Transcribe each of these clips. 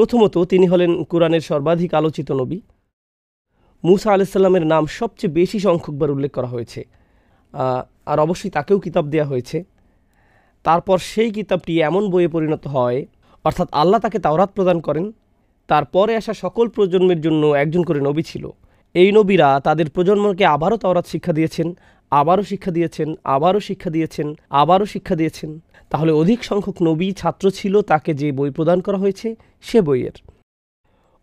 প্রথমত তিনি হলেন কোরআনের সর্বাধিক আলোচিত নবী। মূসা আলাইহিস সালামের নাম সবচেয়ে বেশি সংখ্যকবার উল্লেখ করা হয়েছে, আর অবশ্যই তাকেও কিতাব দেওয়া হয়েছে। তারপর সেই কিতাবটি এমন বইয়ে পরিণত হয়, অর্থাৎ আল্লাহ তাকে তাওরাত প্রদান করেন। তারপরে আসা সকল প্রজন্মের জন্য একজন করে নবী ছিল। এই নবীরা তাদের প্রজন্মকে আবারও তাওরাত শিক্ষা দিয়েছেন, আবারও শিক্ষা দিয়েছেন, আবারও শিক্ষা দিয়েছেন, আবারও শিক্ষা দিয়েছেন। তাহলে অধিক সংখ্যক নবী ছাত্র ছিল তাকে যে বই প্রদান করা হয়েছে সে বইয়ের,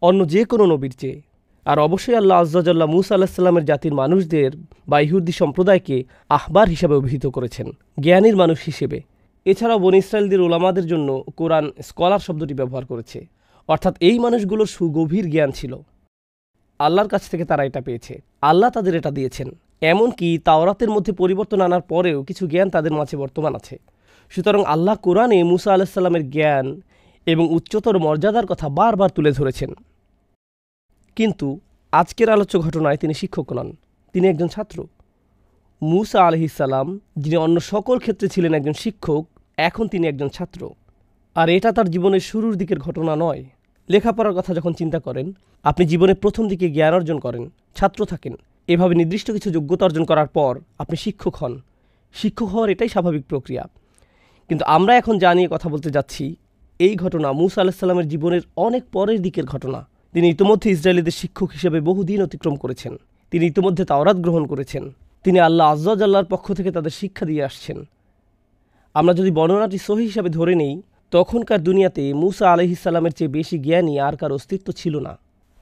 অন্য যে কোনো নবীর চেয়ে। আর অবশ্যই আল্লাহ আযজা ওয়া জাল্লা মূসা আলাইহিস সালামের জাতির মানুষদের বা ইহুদি সম্প্রদায়কে আহবার হিসাবে অভিহিত করেছেন, জ্ঞানীর মানুষ হিসেবে। এছাড়াও বনী ইসরাইলদের ওলামাদের জন্য কোরআন স্কলার শব্দটি ব্যবহার করেছে, অর্থাৎ এই মানুষগুলোর সুগভীর জ্ঞান ছিল। আল্লাহর কাছ থেকে তারা এটা পেয়েছে, আল্লাহ তাদের এটা দিয়েছেন। এমনকি তাওরাতের মধ্যে পরিবর্তন আনার পরেও কিছু জ্ঞান তাদের মাঝে বর্তমান আছে। সুতরাং আল্লাহ কোরআনে মূসা আলাইহিস সালামের জ্ঞান এবং উচ্চতর মর্যাদার কথা বারবার তুলে ধরেছেন। কিন্তু আজকের আলোচ্য ঘটনায় তিনি শিক্ষক নন, তিনি একজন ছাত্র। মূসা আলাইহিস সালাম, যিনি অন্য সকল ক্ষেত্রে ছিলেন একজন শিক্ষক, এখন তিনি একজন ছাত্র। আর এটা তার জীবনের শুরুর দিকের ঘটনা নয়। লেখাপড়ার কথা যখন চিন্তা করেন, আপনি জীবনের প্রথম দিকে জ্ঞান অর্জন করেন, ছাত্র থাকেন, এভাবে নির্দিষ্ট কিছু যোগ্যতা অর্জন করার পর আপনি শিক্ষক হন। শিক্ষক হওয়ার এটাই স্বাভাবিক প্রক্রিয়া। কিন্তু আমরা এখন যা নিয়ে কথা বলতে যাচ্ছি, এই ঘটনা মূসা আলাইহিস সালামের জীবনের অনেক পরের দিকের ঘটনা। তিনি ইতিমধ্যে ইসরায়েলিদের শিক্ষক হিসেবে বহুদিন অতিক্রম করেছেন। তিনি ইতিমধ্যে তাওরাত গ্রহণ করেছেন। তিনি আল্লাহ আযজা ওয়া জাল্লার পক্ষ থেকে তাদের শিক্ষা দিয়ে আসছেন। আমরা যদি বর্ণনাটি সহিহ হিসাবে ধরে নেই, তখনকার দুনিয়াতে মূসা আলাইহিস সালামের চেয়ে বেশি জ্ঞানী আর কারো অস্তিত্ব ছিল না।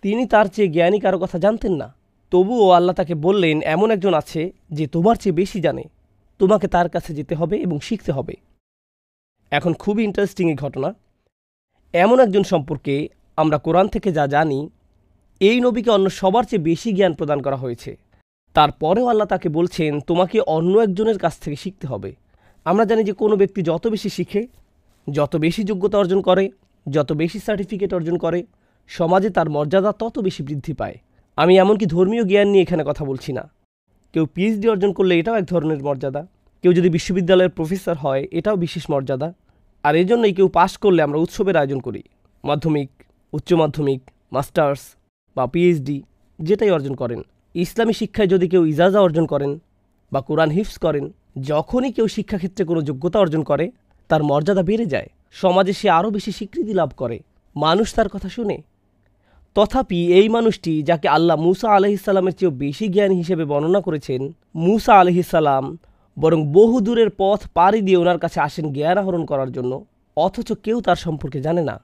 তিনি তার চেয়ে জ্ঞানী কারো কথা জানতেন না। তবুও আল্লাহ তাকে বললেন, এমন একজন আছে যে তোমার চেয়ে বেশি জানে, তোমাকে তার কাছে যেতে হবে এবং শিখতে হবে। এখন খুবই ইন্টারেস্টিং এই ঘটনা। এমন একজন সম্পর্কে আমরা কোরআন থেকে যা জানি, এই নবীকে অন্য সবার চেয়ে বেশি জ্ঞান প্রদান করা হয়েছে। তারপরেও আল্লাহ তাকে বলছেন তোমাকে অন্য একজনের কাছ থেকে শিখতে হবে। আমরা জানি যে কোনো ব্যক্তি যত বেশি শিখে, যত বেশি যোগ্যতা অর্জন করে, যত বেশি সার্টিফিকেট অর্জন করে, সমাজে তার মর্যাদা তত বেশি বৃদ্ধি পায়। আমি এমনকি ধর্মীয় জ্ঞান নিয়ে এখানে কথা বলছি না। কেউ পিএইচডি অর্জন করলে এটাও এক ধরনের মর্যাদা। কেউ যদি বিশ্ববিদ্যালয়ের প্রফেসর হয় এটাও বিশেষ মর্যাদা। আর এই জন্যই কেউ পাশ করলে আমরা উৎসবের আয়োজন করি। মাধ্যমিক, উচ্চ মাধ্যমিক, মাস্টার্স বা পিএইচডি যেটাই অর্জন করেন। ইসলামী শিক্ষায় যদি কেউ ইজাজা অর্জন করেন বা কোরআন হিফজ করেন, যখনই কেউ শিক্ষাক্ষেত্রে কোনো যোগ্যতা অর্জন করে তার মর্যাদা বেড়ে যায়, সমাজে সে আরও বেশি স্বীকৃতি লাভ করে, মানুষ তার কথা শুনে। তথাপি এই মানুষটি, যাকে আল্লাহ মূসা আলাইহিস সালামের চেয়েও বেশি জ্ঞানী হিসেবে বর্ণনা করেছেন, মূসা আলাইহিস সালাম বরং বহু দূরের পথ পাড়ি দিয়ে ওনার কাছে আসেন জ্ঞান আহরণ করার জন্য, অথচ কেউ তার সম্পর্কে জানে না।